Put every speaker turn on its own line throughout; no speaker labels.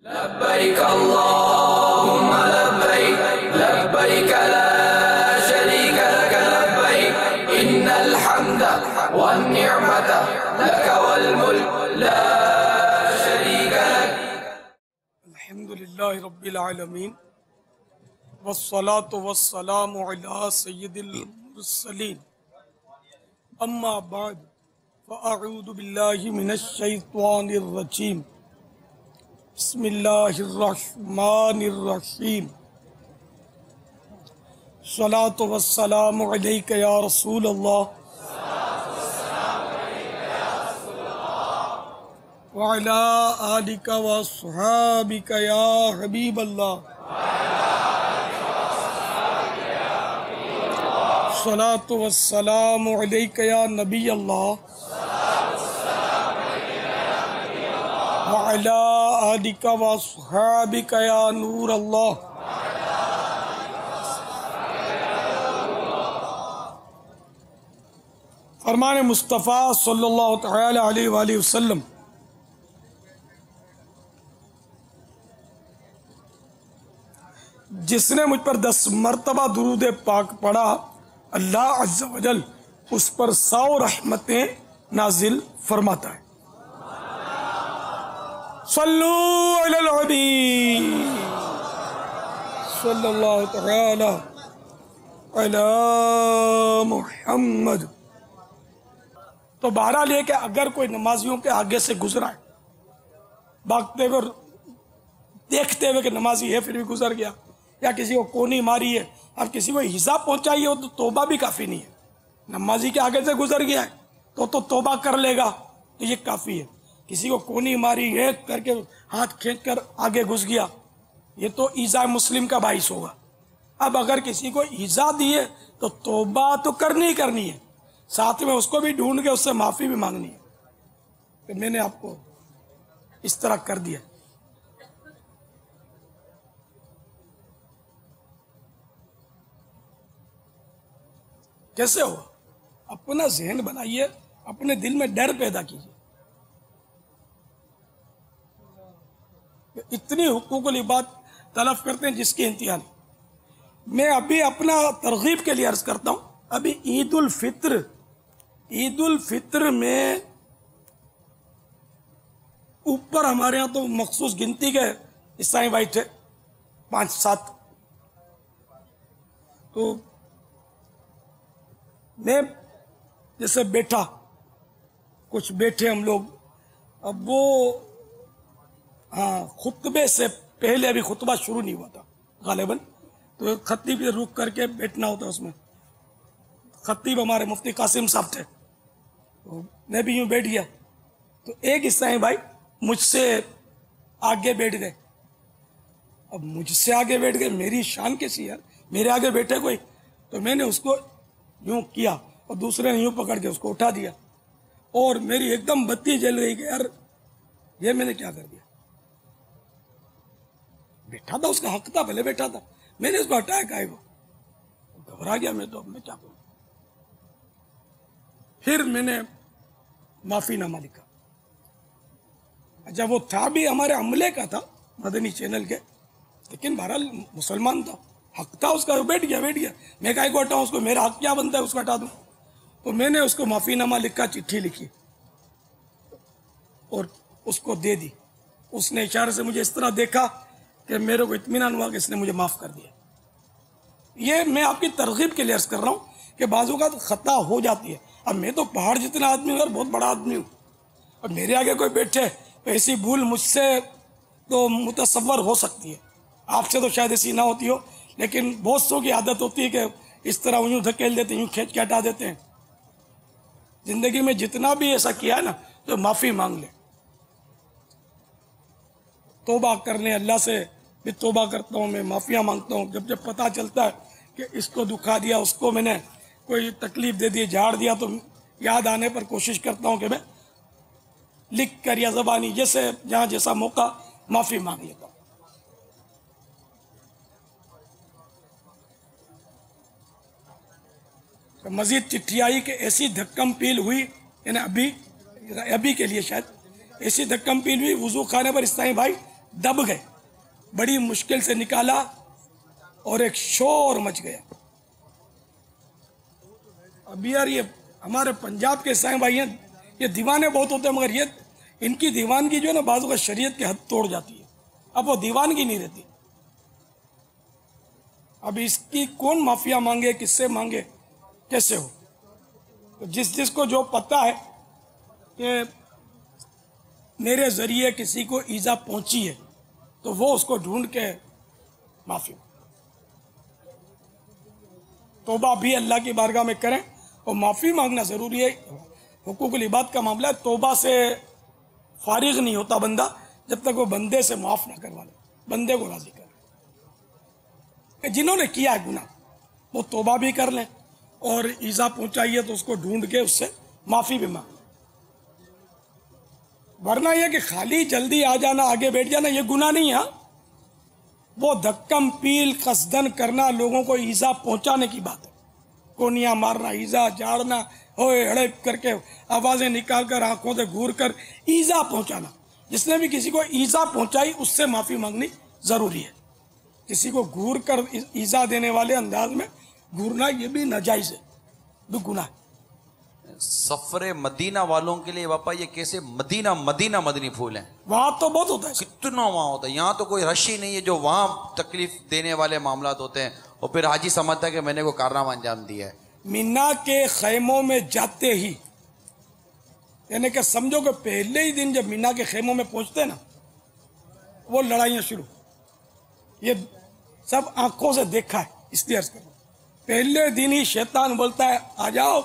लब्बैक अल्लाहुम्मा लब्बैक लब्बैक ला शरीक लक लब्बैक इन्नल हम्दा one निअमता luck वल मुल्क ला शरीक लक।
अल्हम्दुलिल्लाहि रब्बिल आलमीन वस्सलातु वस्सलामु अला सय्यिदिल मुरसलीन अम्मा बाद फ़अऊज़ु बिल्लाहि मिनश शैतानिर रजीम बिस्मिल्लाहिर्रहमानिर्रहीम सलातु वस्सलामु अलैका या रसूल अल्लाह व अला आलिका व अस्हाबिका या हबीब अल्लाह सलातु वस्सलामु अलैका या नबी अल्लाह व अला आलिका व अस्हाबिका या नूर अल्लाह। फरमान मुस्तफ़ा सल्लल्लाहु तआला अलैहि वसल्लम जिसने मुझ पर 10 मरतबा दुरूद पाक पढ़ा अल्लाह अज़्ज़ा वजल उस पर 100 रहमतें नाजिल फरमाता है। सल्लू अलल हबीब सल्लल्लाहु तआला अला मुहम्मद। तो बहरहाल ये कि अगर कोई नमाजियों के आगे से गुजरा है भागते हुए देखते हुए कि नमाजी है फिर भी गुजर गया, या किसी को कोनी मारी है और किसी को हिजा पहुंचाई हो तो तौबा भी काफ़ी नहीं है। नमाजी के आगे से गुजर गया है तो तौबा कर लेगा तो ये काफ़ी है। किसी को कोनी मारी है करके हाथ खींच कर आगे घुस गया ये तो ईज़ा मुस्लिम का बाइस होगा। अब अगर किसी को ईज़ा दी है तो तौबा तो करनी ही करनी है, साथ में उसको भी ढूंढ के उससे माफ़ी भी मांगनी है। तो मैंने आपको इस तरह कर दिया। कैसे हो? अपना जहन बनाइए, अपने दिल में डर पैदा कीजिए। इतनी हुकूकुल इबाद तलफ करते हैं जिसकी इंतहा नहीं। मैं अभी अपना तरगीब के लिए अर्ज करता हूँ, अभी ईद उल फित्र में ऊपर हमारे यहाँ तो मखसूस गिनती के ईसाई भाई थे 5-7, तो मैं जैसे बैठा, कुछ बैठे हम लोग, अब वो खुतबे से पहले अभी खुतबा शुरू नहीं हुआ था गालिबन, तो खतीब पे रुक करके बैठना होता है। उसमें खतीब हमारे मुफ्ती कासिम साहब थे, तो मैं भी यूँ बैठ गया। तो एक ईसाई भाई मुझसे आगे बैठ गए। अब मुझसे आगे बैठ गए, मेरी शान कैसी यार, मेरे आगे बैठे कोई। तो मैंने उसको यूँ किया और दूसरे ने यूँ पकड़ के उसको उठा दिया और मेरी एकदम बत्ती जल गई कि यार ये मैंने क्या कर दिया। बैठा था, उसका हक था, भले बैठा था, मैंने उसको हटाया काहे को, घबरा गया मैं। तो अब मैं क्या करूं? फिर मैंने माफीनामा लिखा। अच्छा, वो था भी हमारे अमले का था, मदनी चैनल के, लेकिन बहरहाल मुसलमान था, हक था उसका, बैठ गया। मैं काहे को हटाऊं उसको, मेरा हक क्या बनता है उसको हटा दूं। तो मैंने उसको माफीनामा लिखा, चिट्ठी लिखी और उसको दे दी। उसने इशारे से मुझे इस तरह देखा कि मेरे को इत्मीनान हुआ कि इसने मुझे माफ़ कर दिया। ये मैं आपकी तरगीब के लिए अर्ज कर रहा हूँ कि बाजू का खता हो जाती है। अब मैं तो पहाड़ जितना आदमी हूँ और बहुत बड़ा आदमी हूँ, और मेरे आगे कोई बैठे तो ऐसी भूल मुझसे तो मुतसव्वर हो सकती है, आपसे तो शायद ऐसी ना होती हो, लेकिन बहुत सौ की आदत होती है कि इस तरह यूँ धकेल देते हैं, यूँ खींच के हटा देते हैं। जिंदगी में जितना भी ऐसा किया है ना, तो माफ़ी मांग ले, तौबा करने अल्लाह से भी तौबा करता हूँ, मैं माफ़िया मांगता हूँ। जब जब पता चलता है कि इसको दुखा दिया, उसको मैंने कोई तकलीफ दे दी, झाड़ दिया, तो याद आने पर कोशिश करता हूँ कि मैं लिख कर या ज़बानी जैसे जहाँ जैसा मौका माफ़ी मांग लेता हूँ। तो मज़ीद चिट्ठी आई कि ऐसी धक्कम पील हुई, यानी अभी के लिए शायद ऐसी धक्कम पील हुई, वुजू खाने पर ईसाई भाई दब गए, बड़ी मुश्किल से निकाला और एक शोर मच गया। अभी यार ये हमारे पंजाब के साईं भाई हैं, ये दीवाने बहुत होते हैं, मगर ये इनकी दीवानगी जो है ना बाजू का शरीयत की हद तोड़ जाती है। अब वो दीवानगी नहीं रहती। अब इसकी कौन माफिया मांगे, किससे मांगे, कैसे हो? तो जिसको जो पता है कि मेरे जरिए किसी को ईजा पहुंची है तो वो उसको ढूंढ के माफी तौबा भी अल्लाह की बारगाह में करें। और माफी मांगना जरूरी है, हुकूकुल इबाद का मामला है। तौबा से फारिग नहीं होता बंदा जब तक वो बंदे से माफ ना करवा ले, बंदे को राजी कर। जिन्होंने किया है गुनाह वो तौबा भी कर लें और ईजा पहुंचाई है तो उसको ढूंढ के उससे माफी भी मांग। वरना यह कि खाली जल्दी आ जाना, आगे बैठ जाना, ये गुनाह नहीं है। वो धक्कम पील कसदन करना, लोगों को ईजा पहुंचाने की बात है। कोनिया मारना, ईजा झाड़ना, होए हड़े करके आवाजें निकाल कर, आंखों से घूर कर ईजा पहुंचाना। जिसने भी किसी को ईजा पहुंचाई उससे माफी मांगनी जरूरी है। किसी को घूर कर ईजा देने वाले अंदाज में घूरना ये भी नाजायज है, भी गुनाह है।
सफरे मदीना वालों के लिए बापा ये कैसे मदीना मदीना मदनी फूल हैं।
वहां तो बहुत होता है,
कितना वहां होता है। यहाँ तो कोई रश ही नहीं है जो वहां तकलीफ देने वाले मामला होते हैं और फिर हाजी समझता है कि मैंने को कारनामा अंजाम दिया है।
मीना के खैमों में जाते ही, यानी कि समझो कि पहले ही दिन जब मीना के खैमों में पहुंचते ना, वो लड़ाइयां शुरू। ये सब आंखों से देखा है, इसलिए अर्ज करो। पहले दिन ही शैतान बोलता है आ जाओ,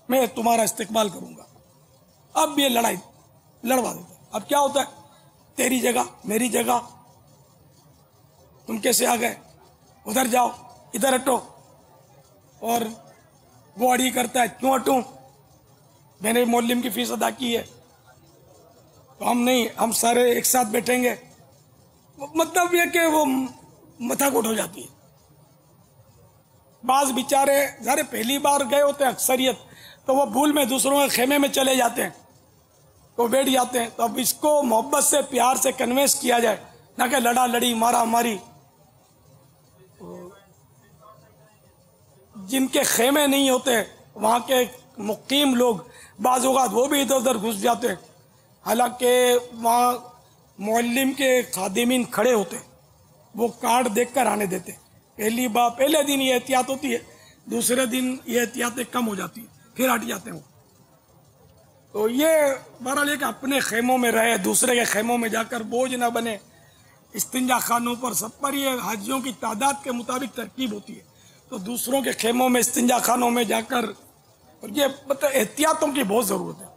मैं तुम्हारा इस्तेकबाल करूंगा। अब ये लड़ाई लड़वा देता है। अब क्या होता है, तेरी जगह मेरी जगह, तुम कैसे आ गए, उधर जाओ, इधर हटो। और वो अड़ी करता है, क्यों हटूं, मैंने मौलवी की फीस अदा की है तो हम नहीं, हम सारे एक साथ बैठेंगे। मतलब ये कि वो मथाकुट हो जाती है। बाज बेचारे सारे पहली बार गए होते हैं अक्सरियत, तो वो भूल में दूसरों के खेमे में चले जाते हैं, तो बैठ जाते हैं। तो अब इसको मोहब्बत से प्यार से कन्वेंस किया जाए, ना कि लड़ा लड़ी मारा मारी। जिनके खेमे नहीं होते वहाँ के मुकीम लोग बाज़-औक़ात वो भी इधर उधर घुस जाते हैं। हालांकि वहाँ मौलवी के खादिमीन खड़े होते, वो कार्ड देखकर आने देते। पहले दिन ये एहतियात होती है, दूसरे दिन ये एहतियातें कम हो जाती है, फिर हट जाते हैं। तो ये बहरहाल एक अपने खेमों में रहे, दूसरे के खेमों में जाकर बोझ ना बने। इस्तिंजा खानों पर सब पर ये हाजियों की तादाद के मुताबिक तरकीब होती है, तो दूसरों के खेमों में इस्तिंजा खानों में जाकर, और ये मतलब एहतियातों की बहुत ज़रूरत है।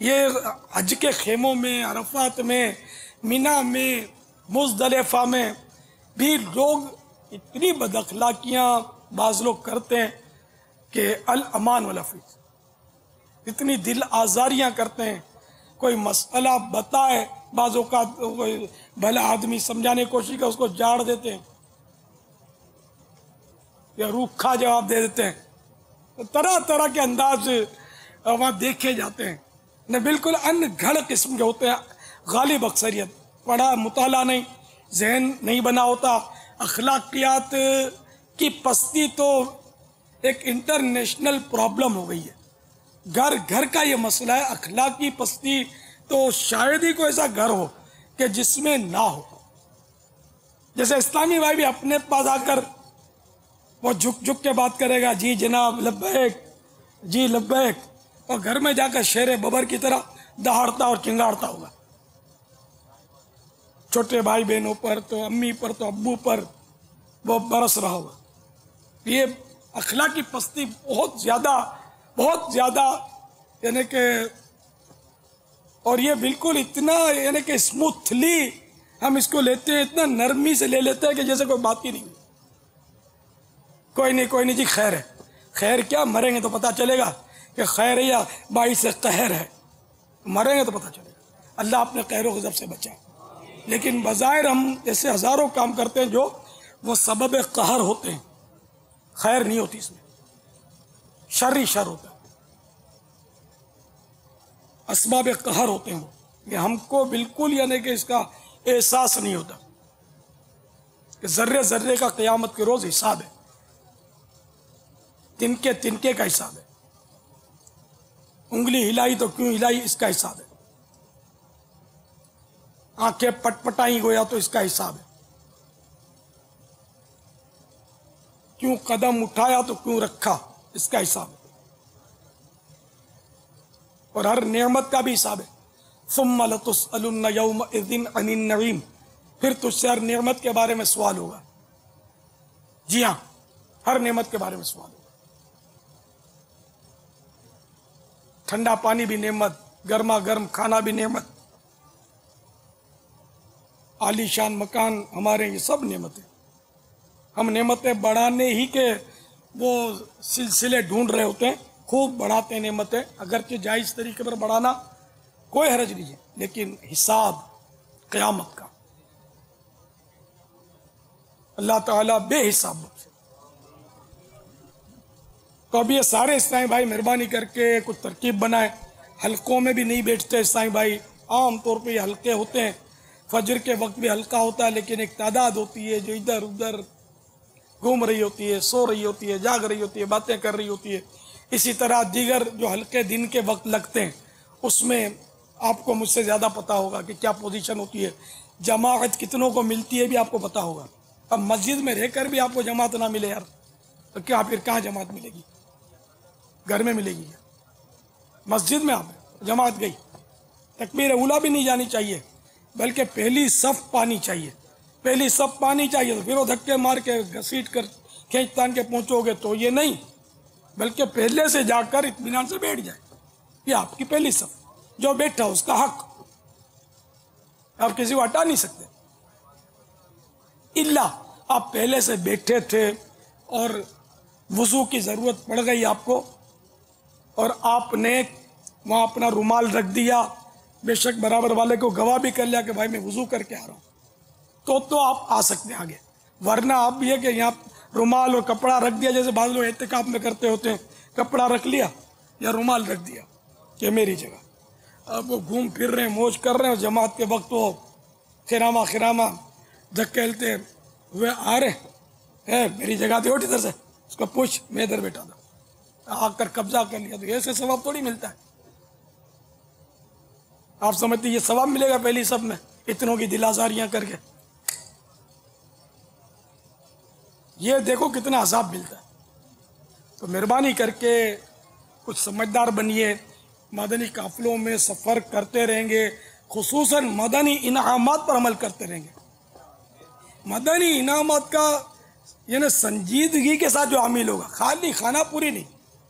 ये हज के खेमों में, अरफात में, मीना में, मुज़दलिफ़ा में भी लोग इतनी बदअखलाकियाँ बाज़ लोग करते हैं कि अल अमान वल हफ़ीज़, इतनी दिल आज़ारियाँ करते हैं। कोई मसला बताए, बाज़ों का कोई भला आदमी समझाने की कोशिश कर, उसको जाड़ देते हैं या रूखा जवाब दे देते हैं। तो तरह तरह के अंदाज वहाँ देखे जाते हैं, न बिल्कुल अनघड़ किस्म के होते हैं। गालिब अक्सरियत, पढ़ा मुताला नहीं, जहन नहीं बना होता। अखलाकियात की पस्ती तो एक इंटरनेशनल प्रॉब्लम हो गई है, घर घर का ये मसला है। अखलाकी पस्ती तो शायद ही कोई ऐसा घर हो कि जिसमें ना हो। जैसे इस्लामी भाई भी अपने पास आकर वो झुक झुक के बात करेगा, जी जनाब लब्बैक, जी लब्बैक, और घर में जाकर शेर बबर की तरह दहाड़ता और चिंगाड़ता होगा। छोटे भाई बहनों पर, तो अम्मी पर, तो अब्बू पर वो बरस रहा होगा। ये अखलाकी पस्ती बहुत ज़्यादा यानी कि, और ये बिल्कुल इतना यानी कि स्मूथली हम इसको लेते हैं, इतना नरमी से ले लेते हैं कि जैसे कोई बात ही नहीं। कोई नहीं जी, खैर है। खैर क्या, मरेंगे तो पता चलेगा कि खैर है या बाइस से कहर है। मरेंगे तो पता चलेगा। अल्लाह अपने कहरों गज़ब से बचाए। लेकिन बज़ाहिर हम ऐसे हज़ारों काम करते हैं जो वो सबब कहर होते हैं, खैर नहीं होती इसमें, शर ही शर होता है, असबाब कहर होते हैं। ये हमको बिल्कुल यानी कि इसका एहसास नहीं होता कि जर्रे जर्रे का क़यामत के रोज हिसाब है, तिनके तिनके का हिसाब है। उंगली हिलाई तो क्यों हिलाई, इसका हिसाब है। आंखें पटपटाई गोया तो इसका हिसाब है। क्यों कदम उठाया तो क्यों रखा, इसका हिसाब है। और हर नेमत का भी हिसाब है। सुम्मा लतुसअलुन्न यौमइज़िन अनिन नईम, फिर तुझसे हर नेमत के बारे में सवाल होगा। जी हाँ, हर नेमत के बारे में सवाल होगा। ठंडा पानी भी नेमत, गर्मा गर्म खाना भी नेमत, आलीशान मकान हमारे, ये सब नेमतें। हम नेमतें बढ़ाने ही के वो सिलसिले ढूंढ रहे होते हैं, खूब बढ़ाते हैं नेमतें। अगरचे जायज़ तरीके पर बढ़ाना कोई हरज नहीं है, लेकिन हिसाब क़यामत का अल्लाह ताला बेहिसाब बख्शे। तो अब ये सारे इस्लामी भाई मेहरबानी करके कुछ तरकीब बनाए। हल्कों में भी नहीं बैठते इस्लामी भाई, आम तौर पे ये हल्के होते हैं। फजर के वक्त भी हल्का होता है, लेकिन एक तादाद होती है जो इधर उधर घूम रही होती है, सो रही होती है, जाग रही होती है, बातें कर रही होती है। इसी तरह दीगर जो हल्के दिन के वक्त लगते हैं, उसमें आपको मुझसे ज़्यादा पता होगा कि क्या पोजीशन होती है, जमात कितनों को मिलती है भी आपको पता होगा। अब मस्जिद में रहकर भी आपको जमात ना मिले यार, तो क्या फिर कहाँ जमात मिलेगी? घर में मिलेगी क्या? मस्जिद में आप जमात गई, तकबीर उला भी नहीं जानी चाहिए, बल्कि पहली सफ पानी चाहिए। पहली सफ पानी चाहिए तो फिर वो धक्के मार के घसीट कर खींच तान के पहुँचोगे तो ये नहीं, बल्कि पहले से जाकर इत्मीनान से बैठ जाए। ये आपकी पहली सफ, जो बैठा उसका हक, आप किसी को हटा नहीं सकते। इल्ला आप पहले से बैठे थे और वुजू की ज़रूरत पड़ गई आपको, और आपने वहाँ अपना रुमाल रख दिया, बेशक बराबर वाले को गवाह भी कर लिया कि भाई मैं वुजू करके आ रहा हूँ, तो आप आ सकते हैं आगे। वरना आप ये कि यहाँ रुमाल और कपड़ा रख दिया, जैसे बाद लोग एहतिकाफ में करते होते हैं, कपड़ा रख लिया या रुमाल रख दिया कि मेरी जगह। अब वो घूम फिर रहे हैं, मौज कर रहे हैं, जमात के वक्त वो खिरामा खिरामा धकेलते हुए आ रहे हैं, मेरी जगह थी इधर से, उसको पूछ, मैं इधर बैठा था, आकर कब्जा कर लिया, तो ऐसे सवाब थोड़ी मिलता है। आप समझते ये सवाब मिलेगा पहली सब में, इतनों की दिल आज़ारियां करके? ये देखो कितना अजाब मिलता है। तो मेहरबानी करके कुछ समझदार बनिए, मदनी काफिलों में सफ़र करते रहेंगे, खुसूसन मदनी इनामात पर अमल करते रहेंगे। मदनी इनामात का यानी संजीदगी के साथ जो आमिल होगा, खाली खाना पूरी नहीं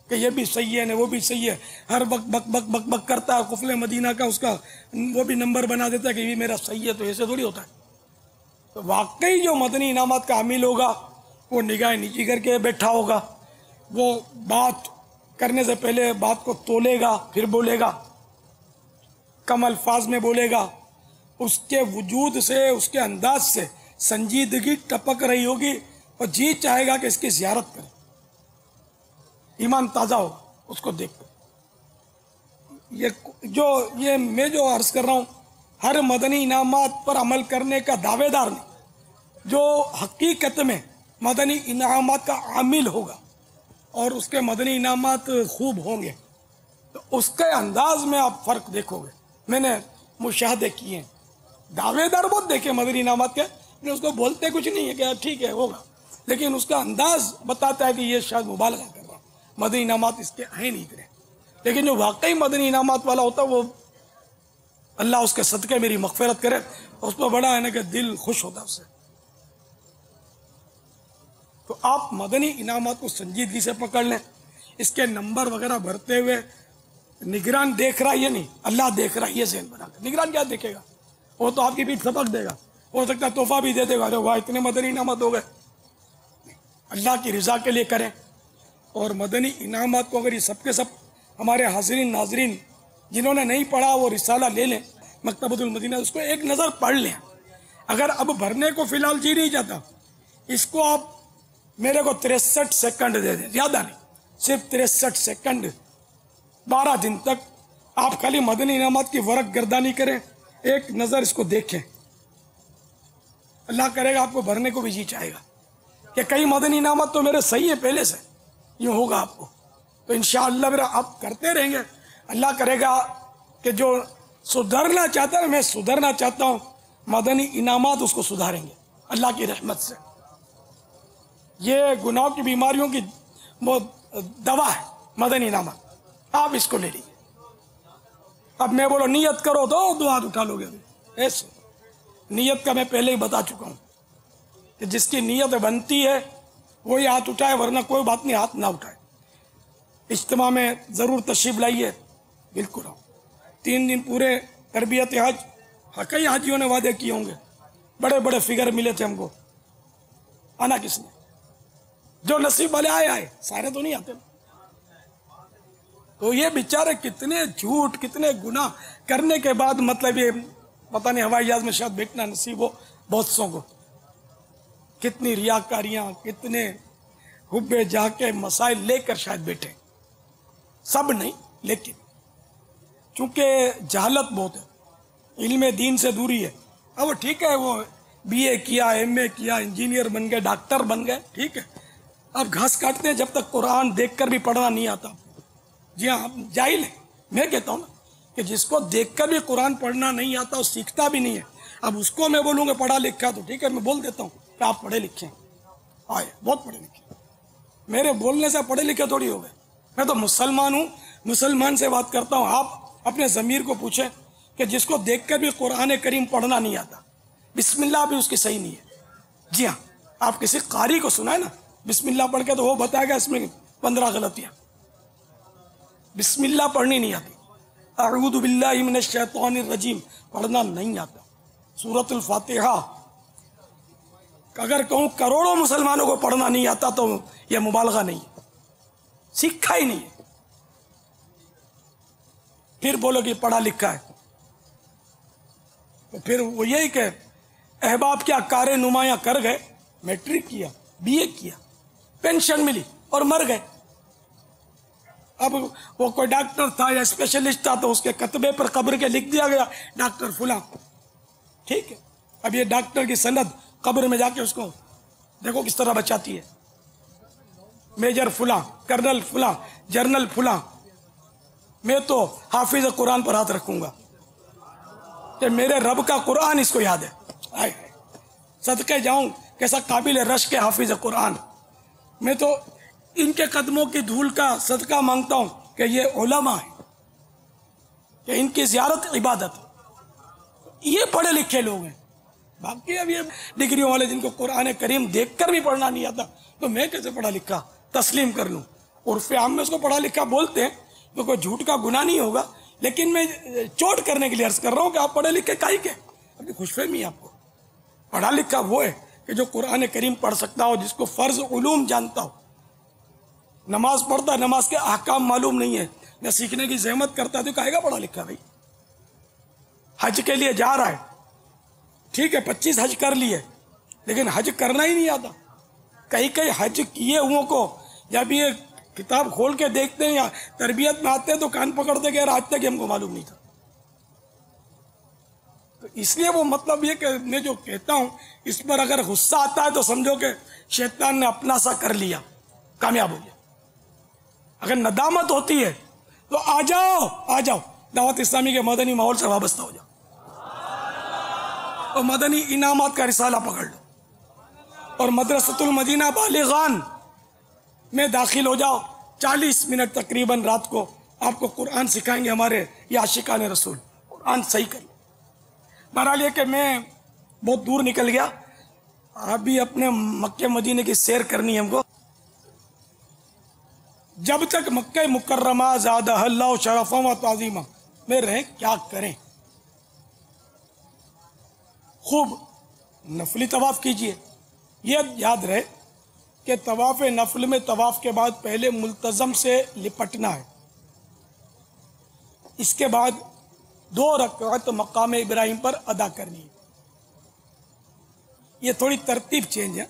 कि ये भी सही है ना वो भी सही है, हर वक्त बक बक बक बक करता है, कुफले मदीना का उसका वो भी नंबर बना देता है कि ये मेरा सही है, तो ऐसे थोड़ी होता है। तो वाकई जो मदनी इनामात का आमिल होगा वो निगाह नीची करके बैठा होगा, वो बात करने से पहले बात को तोलेगा, फिर बोलेगा, कम अल्फाज में बोलेगा, उसके वजूद से, उसके अंदाज से संजीदगी टपक रही होगी और जी चाहेगा कि इसकी ज़ियारत करें, ईमान ताज़ा होगा उसको देख कर। ये मैं जो अर्ज़ कर रहा हूँ, हर मदनी इनामात पर अमल करने का दावेदार नहीं, जो हकीकत में मदनी इनामात का आमिल होगा और उसके मदनी इनामात खूब होंगे, तो उसके अंदाज में आप फ़र्क देखोगे। मैंने मुशाहदे किए, दावेदार बहुत देखे मदनी इनामात के, लेकिन उसको बोलते कुछ नहीं है कि ठीक है होगा, लेकिन उसका अंदाज बताता है कि ये शायद मुबालगा कर रहा है, मदनी इनामात इसके हैं नहीं इतने। लेकिन जो वाकई मदनी इनामात वाला होता है, वो अल्लाह उसके सदक़े मेरी मग़फ़िरत करे, उस पर बड़ा है ना कि दिल खुश होता है उससे। तो आप मदनी इनामात को संजीदगी से पकड़ लें। इसके नंबर वगैरह भरते हुए निगरान देख रहा है, ये नहीं, अल्लाह देख रहा है, ये ज़हन बनाकर। निगरान क्या देखेगा, वो तो आपकी पीठ सबक देगा, हो सकता है तोहफा भी दे देगा, अरे वाह इतने मदनी इनामत हो गए। अल्लाह की रज़ा के लिए करें। और मदनी इनामत को अगर ये सबके सब हमारे हाज़रीन नाज़रीन जिन्होंने नहीं पढ़ा वो रिसाला ले लें, मकतबतुल मदीना, उसको एक नज़र पढ़ लें। अगर अब भरने को फ़िलहाल जी नहीं जाता, इसको आप मेरे को 63 सेकंड दे दें, ज़्यादा नहीं, सिर्फ 63 सेकंड, 12 दिन तक आप खाली मदनी इनामत की वरक गर्दानी करें, एक नज़र इसको देखें, अल्लाह करेगा आपको भरने को भी जी चाहेगा कि कई मदनी इनामत तो मेरे सही है पहले से, यूँ होगा आपको। तो इंशाअल्लाह मेरा आप करते रहेंगे, अल्लाह करेगा कि जो सुधरना चाहता है, मैं सुधरना चाहता हूँ, मदनी इनामात उसको सुधारेंगे अल्लाह की रहमत से। ये गुनाह की बीमारियों की वो दवा है मदनी इनामात, आप इसको ले लीजिए। अब मैं बोलो नियत करो तो हाथ उठा लोगे, अभी ऐसे नियत का मैं पहले ही बता चुका हूँ कि जिसकी नियत बनती है वही हाथ उठाए, वरना कोई बात नहीं, हाथ ना उठाए। इज्तिमा में ज़रूर तशरीफ लाइए, बिल्कुल आओ। 3 दिन पूरे तरबियत हज, कई हाजियों ने वादे किए होंगे, बड़े बड़े फिगर मिले थे हमको, आना किसने? जो नसीब वाले आए, सारे तो नहीं आते। तो ये बेचारे कितने झूठ, कितने गुनाह करने के बाद, मतलब ये पता नहीं हवाई जहाज में शायद बैठना नसीब हो बहुत सौ को, कितनी रियाकारियां, कितने हुब्बे जाके मसाइल लेकर शायद बैठे, सब नहीं, लेकिन चूंकि जहालत बहुत है, इल्म दीन से दूरी है। अब ठीक है, वो BA किया, MA किया, इंजीनियर बन गए, डॉक्टर बन गए, ठीक है। अब घास काटते हैं जब तक कुरान देखकर भी पढ़ना नहीं आता। जी हाँ, जाहिल है। मैं कहता हूँ ना कि जिसको देखकर भी कुरान पढ़ना नहीं आता, वो सीखता भी नहीं है। अब उसको मैं बोलूँगा पढ़ा लिखा, तो ठीक है, मैं बोल देता हूँ कि आप पढ़े लिखे आए, बहुत पढ़े लिखे। मेरे बोलने से पढ़े लिखे थोड़ी हो गए। मैं तो मुसलमान हूँ, मुसलमान से बात करता हूँ। आप अपने ज़मीर को पूछें कि जिसको देखकर भी कुरान करीम पढ़ना नहीं आता, बिस्मिल्लाह भी उसकी सही नहीं है। जी हाँ, आप किसी कारी को सुनाए ना बिस्मिल्लाह पढ़ के, तो वो बताएगा इसमें 15 गलतियाँ। बिस्मिल्लाह पढ़नी नहीं आती, अऊज़ु बिल्लाहि मिनश शैतानिर रजीम पढ़ना नहीं आता, सूरतुल फातिहा अगर कहूँ करोड़ों मुसलमानों को पढ़ना नहीं आता तो यह मुबालगा नहीं है, सीखा ही नहीं है। फिर बोलो कि पढ़ा लिखा है, तो फिर वो यही कहे अहबाब क्या कारे नुमाया कर गए, मैट्रिक किया, BA किया, पेंशन मिली और मर गए। अब वो कोई डॉक्टर था या स्पेशलिस्ट था, तो उसके कतबे पर कब्र के लिख दिया गया डॉक्टर फुला, ठीक है। अब ये डॉक्टर की सनद कब्र में जाके उसको देखो किस तरह बचाती है, मेजर फुला, कर्नल फुला, जर्नल फुला। मैं तो हाफिज कुरान पर हाथ रखूंगा कि मेरे रब का कुरान इसको याद है। आए सदके जाऊं, कैसा काबिल रश के हाफिज कुरान। मैं तो इनके कदमों की धूल का सदका मांगता हूं कि ये उलमा है, कि इनकी ज़ियारत इबादत है। ये पढ़े लिखे लोग हैं। बाकी अब ये डिग्रियों वाले जिनको कुरान करीम देखकर भी पढ़ना नहीं आता, तो मैं कैसे पढ़ा लिखा तस्लीम कर लूँ? उर्फ़ आम में उसको पढ़ा लिखा बोलते हैं, तो कोई झूठ का गुनाह नहीं होगा। लेकिन मैं चोट करने के लिए अर्ज कर रहा हूँ कि आप पढ़े लिखे काहे के? अपनी खुशफहमी आपको। पढ़ा लिखा वो है कि जो कुरान करीम पढ़ सकता हो, जिसको फ़र्ज उलूम जानता हो, नमाज पढ़ता है, नमाज के अहकाम मालूम नहीं है, न सीखने की जहमत करता है, तो कहेगा पढ़ा लिखा भाई। हज के लिए जा रहा है, ठीक है, 25 हज कर लिए, लेकिन हज करना ही नहीं आता। कई कई हज किए हुओं को जब ये किताब खोल के देखते हैं या तरबियत में आते हैं, तो कान पकड़ते गए, आज तक हमको मालूम नहीं था। तो इसलिए वो मतलब ये कि मैं जो कहता हूँ, इस पर अगर गुस्सा आता है तो समझो कि शैतान ने अपना सा कर लिया, कामयाब हो गया। अगर नदामत होती है तो आ जाओ दावत इस्लामी के मदनी माहौल से वाबस्ता हो जाओ, और मदनी इनामात का रिसाला पकड़ लो और मदरसतुल मदीना बालिगान में दाखिल हो जाओ। 40 मिनट तकरीबन रात को आपको कुरान सिखाएंगे हमारे ये आशिकान रसूल। कुरान सही कर लो। बहरहाल ये कि मैं बहुत दूर निकल गया, अभी अपने मक्के मदीने की सैर करनी है हमको। जब तक मक्का मुकर्रमा ज़ादहल्लाहु शरफ़न व ताज़ीमा में रहें, क्या करें? खूब नफली तवाफ़ कीजिए। ये याद रहे कि तवाफ़ नफल में तवाफ़ के बाद पहले मुल्तज़म से लिपटना है, इसके बाद 2 रकात मकाम इब्राहिम पर अदा करनी है। ये थोड़ी तरतीब चेंज है।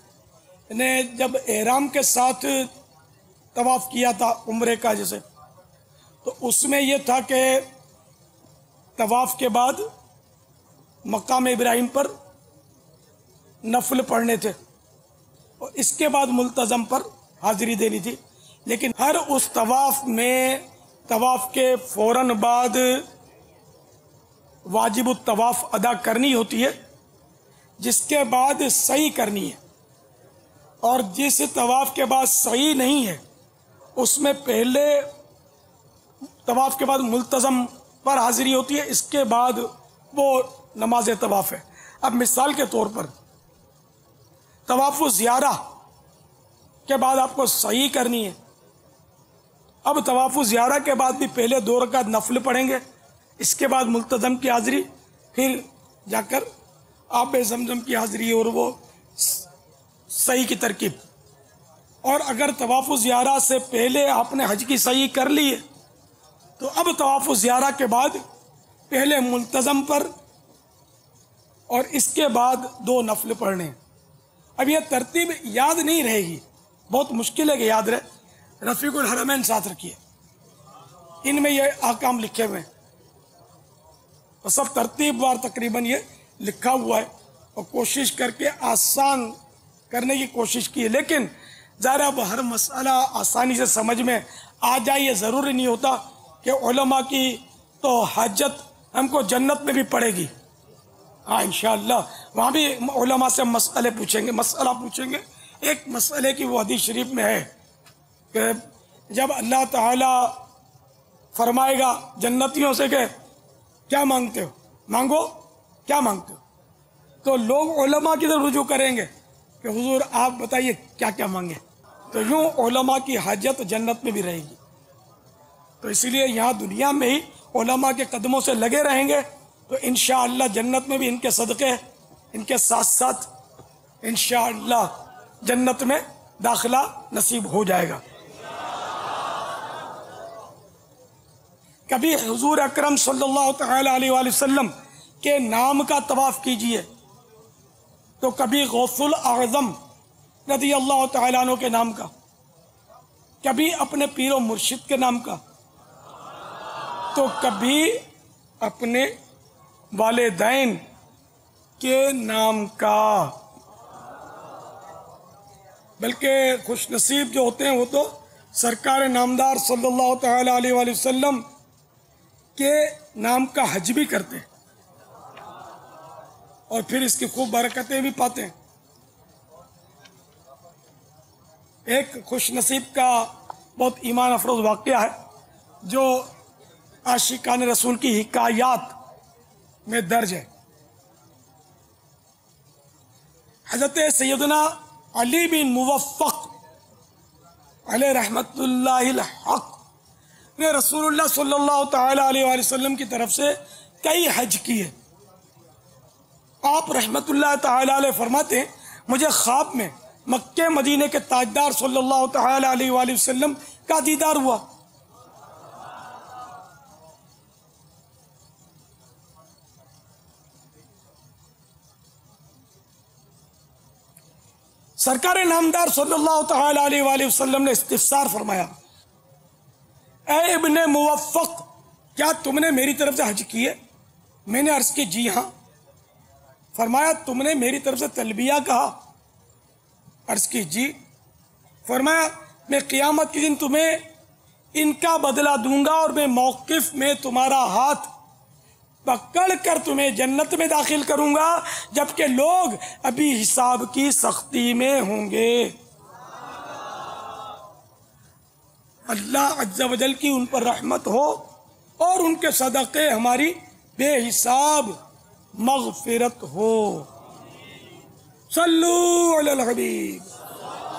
मैंने जब एहराम के साथ तवाफ़ किया था उम्रे का जैसे, तो उसमें यह था कि तवाफ़ के बाद मकाम इब्राहिम पर नफल पढ़ने थे और इसके बाद मुल्तज़म पर हाजिरी देनी थी। लेकिन हर उस तवाफ़ में तवाफ़ के फ़ौरन बाद वाजिब तवाफ़ अदा करनी होती है, जिसके बाद सही करनी है, और जिस तवाफ़ के बाद सही नहीं है उसमें पहले तवाफ़ के बाद मुल्तज़म पर हाजिरी होती है, इसके बाद वो नमाज तवाफ़ है। अब मिसाल के तौर पर तवाफ़ ज़ियारा के बाद आपको सही करनी है। अब तवाफ़ ज़ियारा के बाद भी पहले 2 रकात नफल पढ़ेंगे, इसके बाद मुल्तज़म की हाज़िरी, फिर जाकर आब ज़मज़म की हाज़िरी और वो सही की तरकीब। और अगर तवाफ़ ज़ियारा से पहले आपने हज की सही कर ली है तो अब तवाफ़ ज़ियारा के बाद पहले मुल्तज़म पर और इसके बाद 2 नफल पढ़ने। अब यह तरतीब याद नहीं रहेगी, बहुत मुश्किल है कि याद रहे। रफ़ीकुल हरमैन साथ रखिए, इनमें ये अहकाम लिखे हुए हैं और सब तरतीब वार तकरीबन ये लिखा हुआ है और कोशिश करके आसान करने की कोशिश की है। लेकिन ज़ाहिर अब हर मसला आसानी से समझ में आ जाए ये ज़रूरी नहीं होता कि उलमा की तो हाजत हमको जन्नत में भी पड़ेगी। हाँ, इंशाअल्लाह वहाँ भी उलमा से मसला पूछेंगे। एक मसले की वो हदीस शरीफ में है कि जब अल्लाह ताला फरमाएगा जन्नतियों से कि क्या मांगते हो, मांगो, क्या मांगते हो, तो लोग उलमा की तरफ रुजू करेंगे कि हुजूर आप बताइए क्या क्या मांगे। तो यूँ उलमा की हाजत जन्नत में भी रहेगी। तो इसीलिए यहाँ दुनिया में ही उलमा के कदमों से लगे रहेंगे तो इंशाअल्लाह जन्नत में भी इनके सदक़े, इनके साथ साथ इंशाअल्लाह जन्नत में दाखिला नसीब हो जाएगा। कभी हुजूर अकरम सल्लल्लाहु तआला अलैहि वसल्लम के नाम का तवाफ़ कीजिए, तो कभी गौसुल आज़म रज़ी अल्लाह तआला अन्हु के नाम का, कभी अपने पीरो मुर्शिद के नाम का, तो कभी अपने वालिदैन के नाम का। बल्कि खुशनसीब जो होते हैं वो तो सरकार नामदार सल्लल्लाहु तआला अलैहि वसल्लम के नाम का हज भी करते हैं और फिर इसकी खूब बरकतें भी पाते हैं। एक खुशनसीब का बहुत ईमान अफरोज वाक़या है जो आशिकान रसूल की हिकायात में दर्ज है। हज़रत सैयदना अली बिन मुवफ़्फ़क़ अलैहि रहमतुल्लाहिल हक़ ने रसूलुल्लाह सल्लल्लाहु तआला अलैहि वसल्लम की तरफ से कई हज किए। आप रहमतुल्लाह तआला अलैहि फरमाते हैं, मुझे ख्वाब में मक्के मदीने के ताजदार सल्लल्लाहु तआला अलैहि वसल्लम का दीदार हुआ। सरकार नामदार सल्लल्लाहु तआला अलैहि वसल्लम ने इस्तिफ़सार फरमाया, ऐ इब्ने मुवफ़्फ़क़, क्या तुमने मेरी तरफ से हज किए? मैंने अर्ज़ की जी हाँ। फरमाया तुमने मेरी तरफ से तलबिया कहा? अर्ज़ की जी। फरमाया मैं क़ियामत के दिन तुम्हें इनका बदला दूंगा और मैं मौक़िफ़ में तुम्हारा हाथ पकड़ कर तुम्हें जन्नत में दाखिल करूंगा जबकि लोग अभी हिसाब की सख्ती में होंगे। अल्लाह अज़्ज़ा वजल की उन पर रहमत हो और उनके सदक़े हमारी बेहिसाब मग़फ़िरत हो। सल्लू अलल हबीब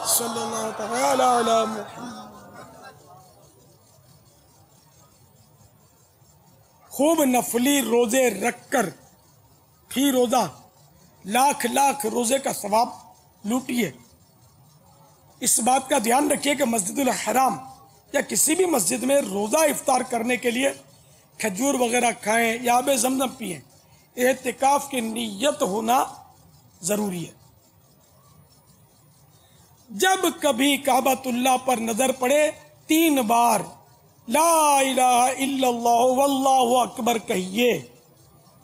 सल्लल्लाहु तआला अला मुहम्मद। खूब नफली रोज़े रखकर फी रोज़ा लाख लाख रोज़े का सवाब लूटिए। इस बात का ध्यान रखिए कि मस्जिदुल हराम या किसी भी मस्जिद में रोज़ा इफ्तार करने के लिए खजूर वगैरह खाएं या आब ज़मज़म पिएं, एतिकाफ़ की नीयत होना ज़रूरी है। जब कभी काबतुल्लाह पर नज़र पड़े 3 बार ला इलाहा इल्लल्लाह वल्लाहु अकबर कहिए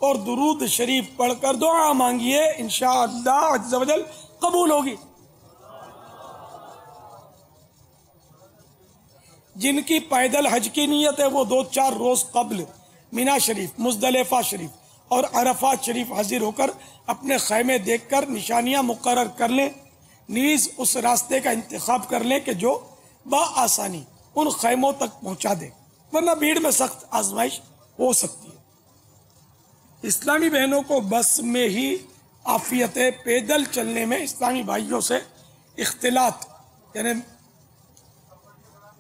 और दुरूद शरीफ पढ़कर दुआ मांगिए, इंशाअल्लाह अज़्ज़ व जल कबूल होगी। जिनकी पैदल हज की नीयत है वो 2-4 रोज कब्ल मीना शरीफ, मुज़दलिफ़ा शरीफ और अरफात शरीफ हाजिर होकर अपने खैमे देखकर निशानियां मुकर्रर कर लें। नीज उस रास्ते का इंतखाब कर लें कि जो बआसानी उन खैमों तक पहुंचा दे, वरना भीड़ में सख्त आजमाइश हो सकती है। इस्लामी बहनों को बस में ही आफियत है, पैदल चलने में इस्लामी भाइयों से इख्तिलात यानी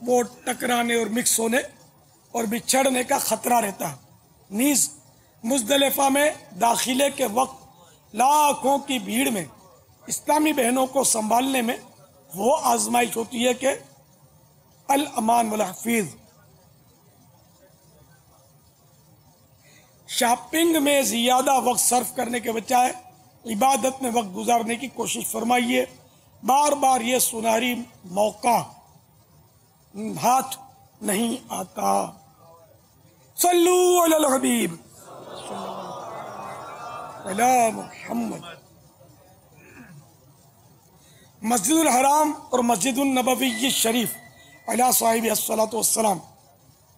वो टकराने और मिक्स होने और बिछड़ने का खतरा रहता है। नीज मुज़दलिफ़ा में दाखिले के वक्त लाखों की भीड़ में इस्लामी बहनों को संभालने में वो आजमाइश होती है कि अल अमान वल हफीज। शॉपिंग में ज़्यादा वक्त सर्फ करने के बजाय इबादत में वक्त गुजारने की कोशिश फरमाइए। बार बार ये सुनहरी मौका हाथ नहीं आता। सल्लू अलल हबीब अला मुहम्मद। मस्जिदुल हराम और मस्जिदुल नबवी शरीफ अला साहिब अस्सलातु वस्सलाम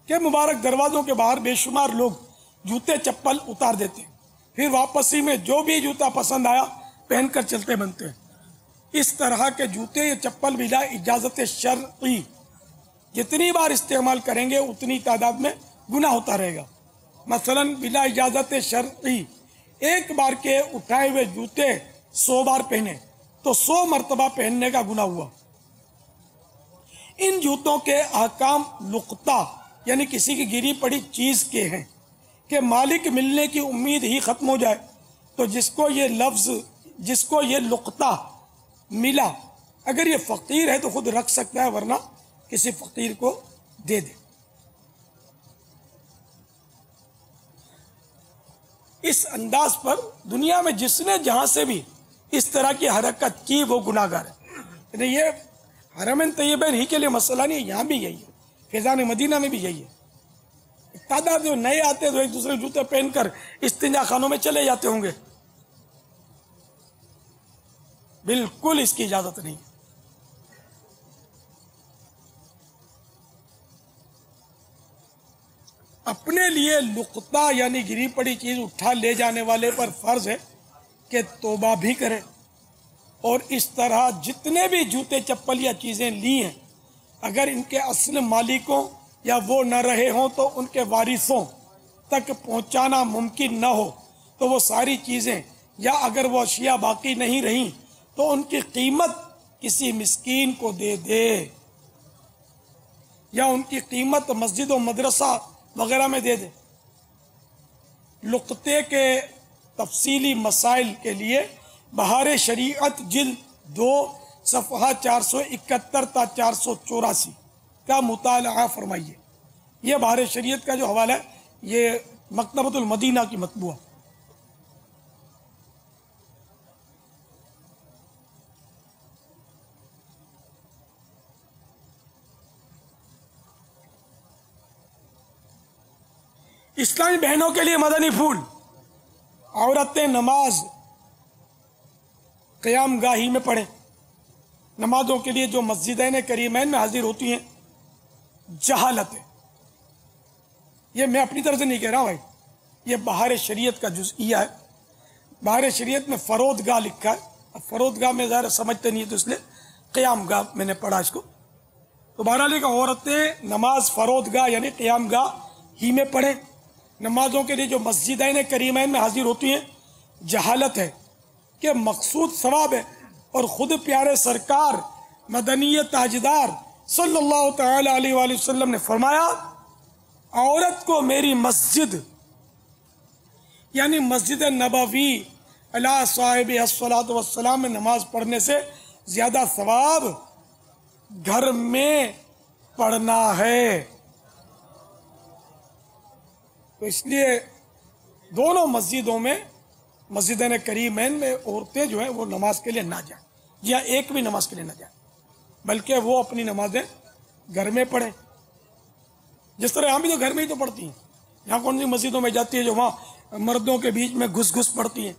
के मुबारक दरवाज़ों के बाहर बेशुमार लोग जूते चप्पल उतार देते हैं, फिर वापसी में जो भी जूता पसंद आया पहनकर चलते बनते हैं। इस तरह के जूते या चप्पल बिला इजाज़त शरई जितनी बार इस्तेमाल करेंगे उतनी तादाद में गुनाह होता रहेगा। मसलन बिला इजाज़त शरई एक बार के उठाए हुए जूते 100 बार पहने तो 100 मरतबा पहनने का गुनाह हुआ। इन जूतों के अहकाम लुक्ता यानी किसी की गिरी पड़ी चीज़ के हैं कि मालिक मिलने की उम्मीद ही ख़त्म हो जाए तो जिसको ये लुक्ता मिला अगर ये फ़कीर है तो खुद रख सकता है, वरना किसी फ़कीर को दे दे। इस अंदाज पर दुनिया में जिसने जहां से भी इस तरह की हरकत की वो गुनाहगार है। ये हरमैन तैयबैन ही के लिए मसला नहीं, यहाँ भी यही है, फैज़ान मदीना में भी यही है। तादाद जो नए आते तो एक दूसरे जूते पहनकर इस्तिंजा खानों में चले जाते होंगे। बिल्कुल इसकी इजाजत नहीं। अपने लिए लुक्ता यानी गिरी पड़ी चीज उठा ले जाने वाले पर फर्ज है कि तौबा भी करे और इस तरह जितने भी जूते चप्पल या चीजें ली हैं अगर इनके असल मालिकों या वो न रहे हों तो उनके वारिसों तक पहुंचाना मुमकिन न हो तो वो सारी चीजें या अगर वो अशिया बाकी नहीं रहीं तो उनकी कीमत किसी मिस्कीन को दे दे या उनकी कीमत मस्जिद और मदरसा वगैरह में दे दे। लुक्ते के तफसीली मसाइल के लिए बहार शरीयत जिल्द 2 सफ़हा 471 ता 484 का मुताला फरमाइए। ये बहार शरीयत का जो हवाला है ये मकतबतुल मदीना की मतबूआ। इस्लामी बहनों के लिए मदनी फूल। औरतें नमाज क़याम गाही में पढ़ें। नमाजों के लिए जो मस्जिदैन करीमैन में हाजिर होती हैं जहालत है। ये मैं अपनी तरफ से नहीं कह रहा हूँ भाई, ये बहार शरीयत का जुज़इया है। बहार शरीयत में फ़रोदगाह लिखा है। अब फ़रोदगाह में ज़रा समझते नहीं है तो इसलिए क़याम गाह मैंने पढ़ा इसको। तो बहरहाल का औरतें नमाज फ़रोदगाह यानी क़याम गाह ही में पढ़ें। नमाजों के लिए जो मस्जिदैन करीमैन में हाजिर होती हैं जहालत है कि मकसूद सवाब है और ख़ुद प्यारे सरकार मदनीय ताजदार सल्लल्लाहु तआला अलैहि वसल्लम ने फरमाया औरत को मेरी मस्जिद यानी मस्जिद नबवी अला साहिब अस्सलातु वस्सलाम में नमाज पढ़ने से ज़्यादा सवाब घर में पढ़ना है। तो इसलिए दोनों मस्जिदों में मस्जिदैन करीमैन में औरतें जो हैं वो नमाज के लिए ना जाएं या एक भी नमाज के लिए ना जाएं, बल्कि वो अपनी नमाजें घर में पढ़ें। जिस तरह हम भी तो घर में ही तो पढ़ती हैं। यहाँ कौन सी मस्जिदों में जाती है जो वहाँ मर्दों के बीच में घुस घुस पड़ती हैं।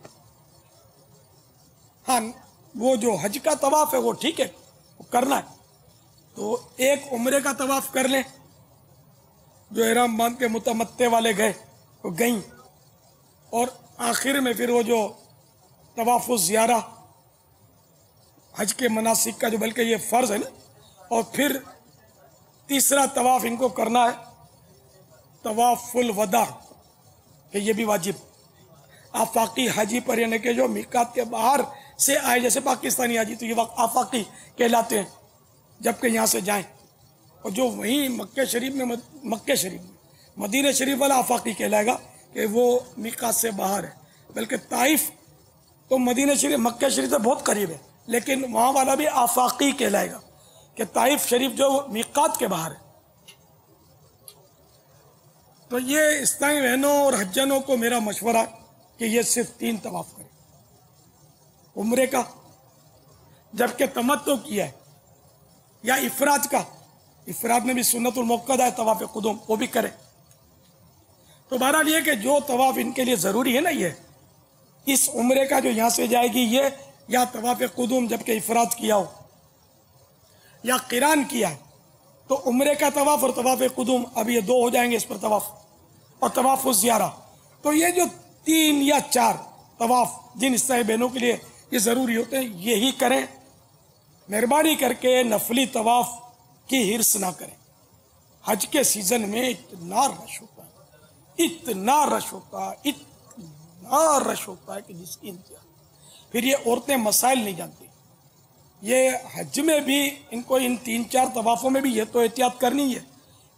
हाँ, वो जो हज का तवाफ है वो ठीक है, वो करना है तो एक उम्रे का तवाफ कर लें। जो इहराम बांध के मुतमत्ते वाले गए वो गई, और आखिर में फिर वो जो तवाफ ज़ियारा हज के मनासिक का जो बल्कि ये फ़र्ज़ है ना, और फिर तीसरा तवाफ इनको करना है तवाफुल वदा, कि ये भी वाजिब आफाकी हाजी पर, यानी कि जो मिकात के बाहर से आए, जैसे पाकिस्तानी हाजी तो ये वक्त आफाकी कहलाते हैं जबकि यहाँ से जाएं, और जो वहीं मक्के शरीफ में मदीना शरीफ वाला आफाकी कहलाएगा कि वो मिकात से बाहर है। बल्कि ताइफ तो मदीना शरीफ मक्के शरीफ से बहुत करीब है, लेकिन वहाँ वाला भी आफाकी कहलाएगा कि ताइफ शरीफ जो मिकात के बाहर है। तो ये इस्लामी बहनों और हज्जानों को मेरा मशवरा कि ये सिर्फ 3 तवाफ करें उम्रे का, जबकि तमत्तु किया है, या इफराज का, इफराज में भी सुन्नतुल मुक्कदा है तवाफ कुदुम, वो भी करें। तो बहरहाल ये कि जो तवाफ इनके लिए ज़रूरी है ना, ये इस उम्रे का जो यहाँ से जाएगी ये, या तवाफ कुदुम जबकि इफराज किया हो, या क़िरान किया है तो उम्रे का तवाफ और तवाफ कुदुम, अब ये 2 हो जाएंगे इस पर तवाफ, और तवाफ ज़ियारा। तो ये जो 3 या 4 तवाफ जिन इस्लामी बहनों के लिए ये ज़रूरी होते हैं, यही करें। मेहरबानी करके नफली तवाफ की हिर्स ना करें। हज के सीज़न में इतना रश होता है, इतना रश होता है, इतना रश होता है कि जिसकी इंतहा। फिर ये औरतें मसाइल नहीं जानती। ये हज में भी इनको इन 3-4 तवाफ़ों में भी ये तो एहतियात करनी है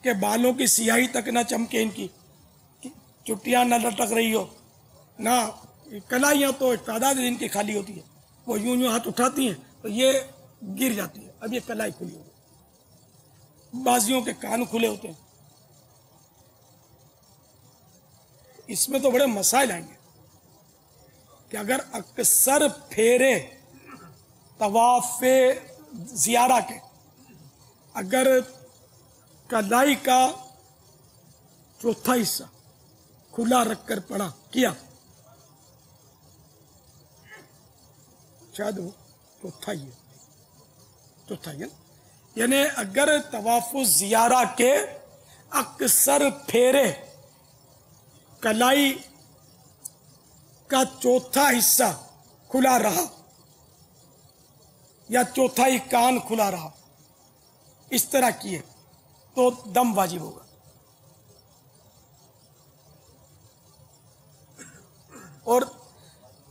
कि बालों की सियाही तक ना चमके, इनकी चुटियाँ ना लटक रही हो, ना कलाइयाँ तो तादाद इनकी खाली होती है, वो यूं हाथ उठाती हैं तो ये गिर जाती है। अब ये कलाई खुली होती है, बाजियों के कान खुले होते हैं। इसमें तो बड़े मसाइल आएंगे कि अगर अक्सर फेरे तवाफ़े ज़ियारा के अगर कलाई का चौथा हिस्सा खुला रखकर पड़ा किया, शायद वो चौथा ही है, यानी अगर तवाफ़ु ज़ियारा के अक्सर फेरे कलाई का चौथा हिस्सा खुला रहा या चौथाई कान खुला रहा, इस तरह किए तो दम वाजिब होगा। और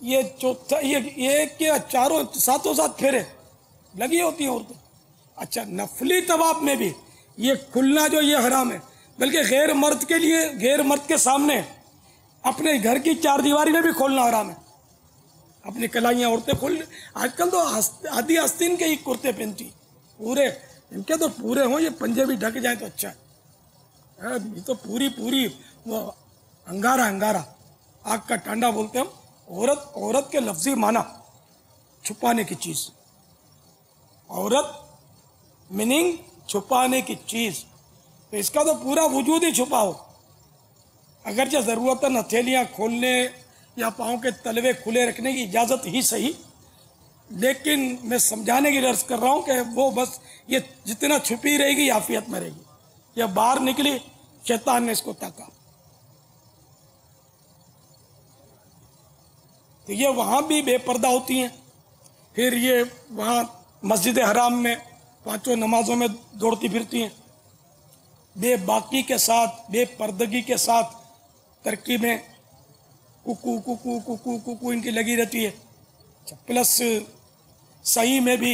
ये चौथा ये क्या चारों सातों सात फेरे लगी होती हैं औरतें। अच्छा, नफली तवाफ में भी ये खुलना जो ये हराम है, बल्कि गैर मर्द के लिए, गैर मर्द के सामने अपने घर की 4 दीवारी में भी खोलना हराम है। अपनी कलाइयाँ औरतें खोल, आजकल तो आधी आस्तीन के ही कुर्ते पहनती पूरे, इनके तो पूरे हों, ये पंजे भी ढक जाए तो अच्छा है। ये तो पूरी वो अंगारा आग का टांडा बोलते हम। औरत के लफ्जी माना छुपाने की चीज़, औरत मीनिंग छुपाने की चीज़, तो इसका तो पूरा वजूद ही छुपा हो। अगरचे ज़रूरतन हथेलियाँ खोलने या पाँव के तलवे खुले रखने की इजाज़त ही सही, लेकिन मैं समझाने की अर्ज़ कर रहा हूँ कि वो बस ये जितना छुपी रहेगी आफियत में रहेगी। यह बाहर निकली, शैतान ने इसको ताका, तो ये वहाँ भी बेपर्दा होती हैं। फिर ये वहाँ मस्जिद हराम में 5 नमाजों में दौड़ती फिरती हैं, बेबाकी के साथ, बेपर्दगी के साथ, तरकीबें कुकू कुकू कुकू कुकू इनकी लगी रहती है। प्लस सही में भी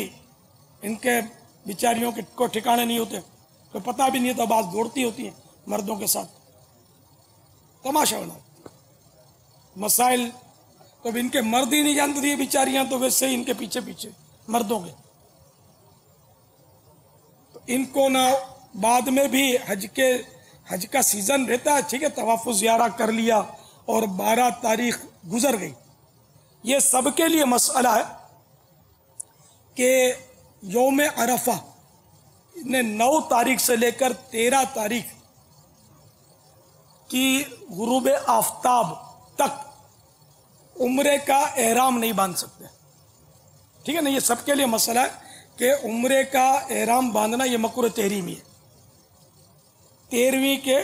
इनके बिचारियों के को ठिकाने नहीं होते, तो पता भी नहीं होता, बात दौड़ती होती हैं मर्दों के साथ, तमाशा बना मसाइल। तो अब इनके मर्द ही नहीं जानते थे बिचारियां, तो वैसे ही इनके पीछे पीछे मर्दों के। तो इनको ना बाद में भी हज का सीजन रहता है, ठीक है, तवाफ़ु ज़ियारा कर लिया और 12 तारीख गुजर गई। ये सबके लिए मसला है कि यौम अरफा ने 9 तारीख से लेकर 13 तारीख की गुरूब आफ्ताब तक उम्रे का एहराम नहीं बांध सकते। ठीक है ना, ये सबके लिए मसला है कि उम्रे का एहराम बांधना ये मकरूह तहरीमी है। 13वीं के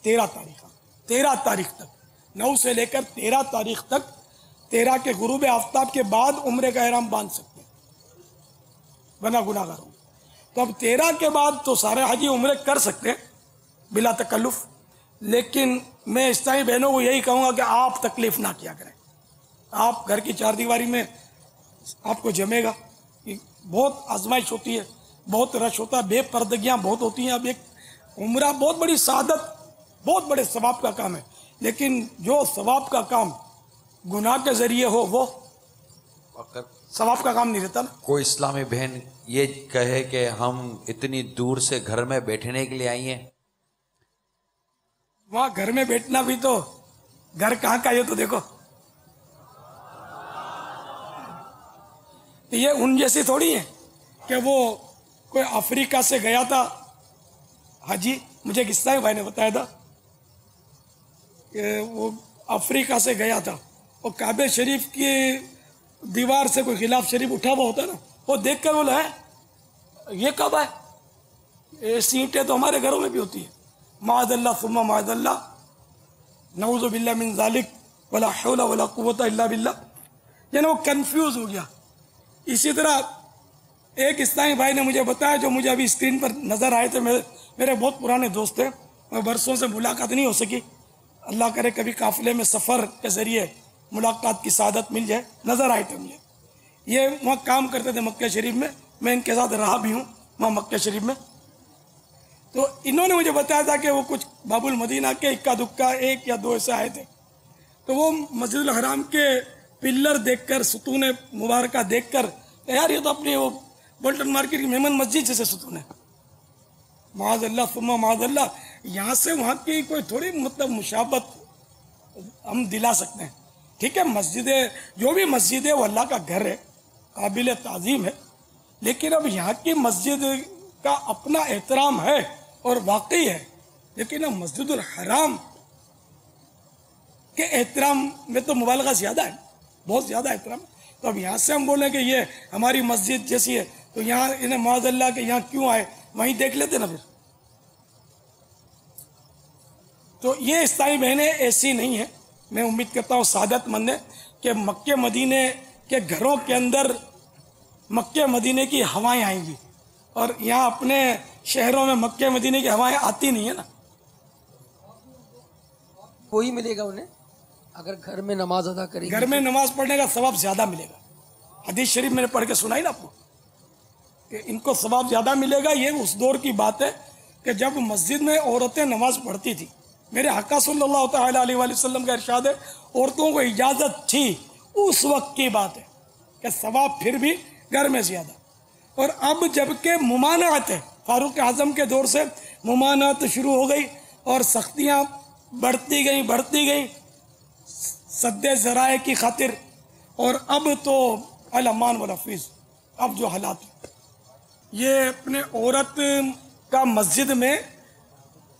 13 तारीख तक, 9 से लेकर 13 तारीख तक, 13 के गुरूब आफ्ताब के बाद उम्रे का एहराम बांध सकते हैं, वरना गुनाहगार होंगे। तो अब 13 के बाद तो सारे हाजी उम्रे कर सकते हैं बिला तकल्लुफ, लेकिन मैं इस्लामी बहनों को यही कहूँगा कि आप तकलीफ ना किया करें। आप घर की चारदीवारी में आपको जमेगा, बहुत आजमाइश होती है, बहुत रश होता है, बेपर्दगियाँ बहुत होती हैं। अब एक उम्रा बहुत बड़ी सादत, बहुत बड़े सवाब का काम है, लेकिन जो सवाब का काम गुनाह के जरिए हो वो सवाब का काम नहीं रहता ना।
कोई इस्लामी बहन ये कहे कि हम इतनी दूर से घर में बैठने के लिए आई हैं,
वहां घर में बैठना भी तो घर कहाँ का, ये तो देखो। तो ये उन जैसी थोड़ी है कि वो कोई अफ्रीका से गया था हाजी, मुझे एक इस्लामी भाई ने बताया था कि वो अफ्रीका से गया था और काबे शरीफ की दीवार से कोई खिलाफ शरीफ उठा हुआ होता ना, वो देख कर बोला है ये कब है, ये सीटें तो हमारे घरों में भी होती है। माअज़ल्लाह सुम्मा माअज़ल्लाह, नऊज़ु बिल्लाह मिन ज़ालिक, वला हौला वला कुव्वता इल्ला बिल्लाह। यानी वो कंफ्यूज हो गया। इसी तरह एक इस्लामी भाई ने मुझे बताया, जो मुझे अभी स्क्रीन पर नज़र आए थे, मेरे बहुत पुराने दोस्त थे, और बरसों से मुलाकात नहीं हो सकी। अल्लाह करे कभी काफिले में सफ़र के ज़रिए मुलाकात की सादत मिल जाए। नज़र आए थे मुझे, ये वहाँ काम करते थे मक्का शरीफ में, मैं इनके साथ रहा भी हूँ वहाँ मक्का शरीफ में। तो इन्होंने मुझे बताया था कि वो कुछ बाबुल मदीना के इक्का दुक्का 1 या 2 ऐसे आए थे, तो वो मस्जिदुल हराम के पिल्लर देखकर, सुतून मुबारका देखकर, यार ये तो अपनी वो बोल्टन मार्केट की मेमन मस्जिद जैसे सुतून है, माअज़ल्लाह सुम्मा माअज़ल्लाह। यहाँ से वहाँ की कोई थोड़ी मतलब मुशाबत हम दिला सकते हैं। ठीक है, मस्जिदें, जो भी मस्जिद है वो अल्लाह का घर है, काबिल ताज़ीम है, लेकिन अब यहाँ की मस्जिद का अपना एहतराम है और वाकई है, लेकिन अब मस्जिदुल हराम के एहतराम में तो मुबालगा ज़्यादा है, बहुत ज़्यादा एहतराम। तो अब यहाँ से हम बोलें कि ये हमारी मस्जिद जैसी है, तो यहाँ इन्हें माअज़ल्लाह के यहाँ क्यों आए, वहीं देख लेते ना फिर। तो ये इस्लामी बहनें ऐसी नहीं है। मैं उम्मीद करता हूँ सादतमंद है कि मक्के मदीने के घरों के अंदर मक्के मदीने की हवाएं आएंगी, और यहाँ अपने शहरों में मक्के मदीने की हवाएं आती नहीं है ना।
वही मिलेगा उन्हें अगर घर में नमाज अदा करेगी।
घर में नमाज पढ़ने का सवाब ज्यादा मिलेगा। हदीस शरीफ मैंने पढ़ के सुनाई ना आपको कि इनको सवाब ज्यादा मिलेगा। ये उस दौर की बात है कि जब मस्जिद में औरतें नमाज पढ़ती थी, मेरे आका सल्लल्लाहु तआला अलैहि वसल्लम का इरशाद है, औरतों को इजाजत थी, उस वक्त की बात है कि सवाब फिर भी घर में ज्यादा। और अब जबकि मुमानात है, फारूक आजम के दौर से मुमानात शुरू हो गई और सख्तियाँ बढ़ती गई सद्दे ज़राए की खातिर, और अब तो अल अमान वल हफीज़। अब जो हालात ये अपने औरत का मस्जिद में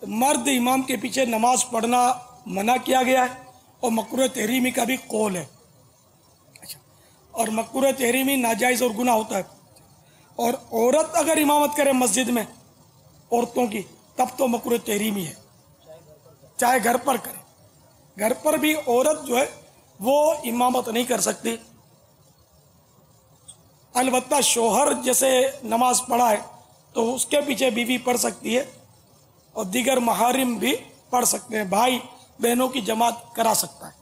मर्द इमाम के पीछे नमाज पढ़ना मना किया गया है, और मकरूह तहरीमी का भी कौल है। अच्छा, और मकरूह तहरीमी नाजायज़ और गुनाह होता है, और औरत अगर इमामत करे मस्जिद में औरतों की, तब तो मकरूह तहरीमी है, चाहे घर पर करे। घर पर भी औरत जो है वो इमामत नहीं कर सकती। अलबत्ता शोहर जैसे नमाज पढ़ा है तो उसके पीछे बीवी पढ़ सकती है, और दीगर महारिम भी पढ़ सकते हैं, भाई बहनों की जमात करा सकता है।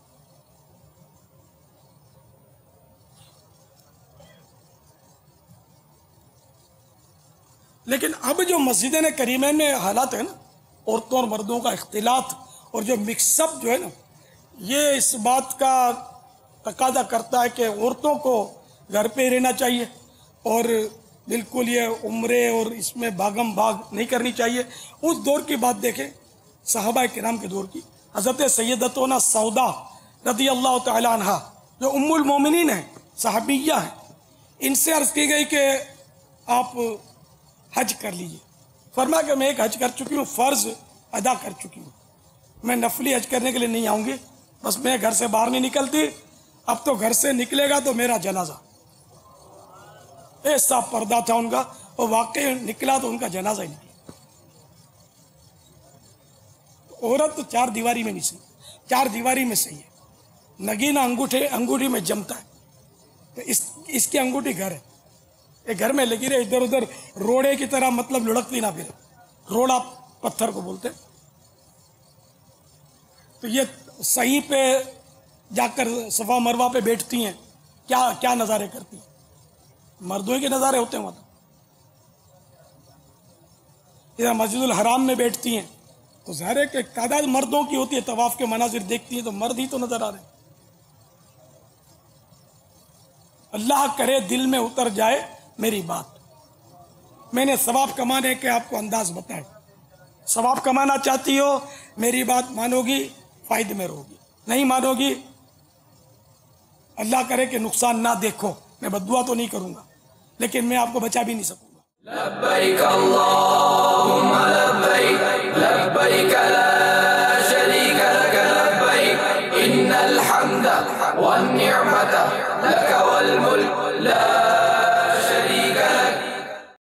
लेकिन अब जो मस्जिद करीमैन में हालात है ना, औरतों और मर्दों का इख्तिलात और जो मिक्सअप जो है ना, ये इस बात का तकाजा करता है कि औरतों को घर पे रहना चाहिए, और बिल्कुल ये उम्रे और इसमें भागम भाग नहीं करनी चाहिए। उस दौर की बात देखें, सहाबा किराम के दौर की, हज़रत सैयदतुना सौदा रज़ी अल्लाह तआला अन्हा जो उम्मुल मोमिनीन है, सहाबिया है, इनसे अर्ज़ की गई कि आप हज कर लीजिए। फरमा कि मैं एक हज कर चुकी हूँ, फ़र्ज़ अदा कर चुकी हूँ, मैं नफली हज करने के लिए नहीं आऊँगी, बस मैं घर से बाहर नहीं निकलती। अब तो घर से निकलेगा तो मेरा जनाजा। ऐसा पर्दा था उनका, और वाकई निकला तो उनका जनाजा ही निकला। औरत तो चार दीवारी में नहीं सही, चार दीवारी में सही है। नगीना अंगूठी में जमता है, तो इसकी अंगूठी घर है, ये घर में लगी रहे, इधर उधर रोड़े की तरह मतलब लुढ़कती ना फिरे। रोड़ा पत्थर को बोलते। तो ये सही पे जाकर सफा मरवा पे बैठती हैं, क्या क्या नज़ारे करती हैं। मर्दों के नज़ारे होते हैं वहाँ। इधर मस्जिदुल हराम में बैठती हैं तो ज़ाहिर है कि तादाद मर्दों की होती है, तवाफ के मनाजिर देखती हैं तो मर्द ही तो नजर आ रहे हैं। अल्लाह करे दिल में उतर जाए मेरी बात। मैंने सवाब कमाने के आपको अंदाज बताए। सवाब कमाना चाहती हो, मेरी बात मानोगी, फायदे में रहोगी। नहीं मानोगी, अल्लाह करे कि नुकसान ना देखो। मैं बद्दुआ तो नहीं करूंगा, लेकिन मैं आपको बचा भी नहीं सकूंगा।
लब्बैक अल्लाहुम्मा लब्बैक, लब्बैक ला शरीक लक लब्बैक, इन्नल हम्द वन निअमत लक वल मुल्क ला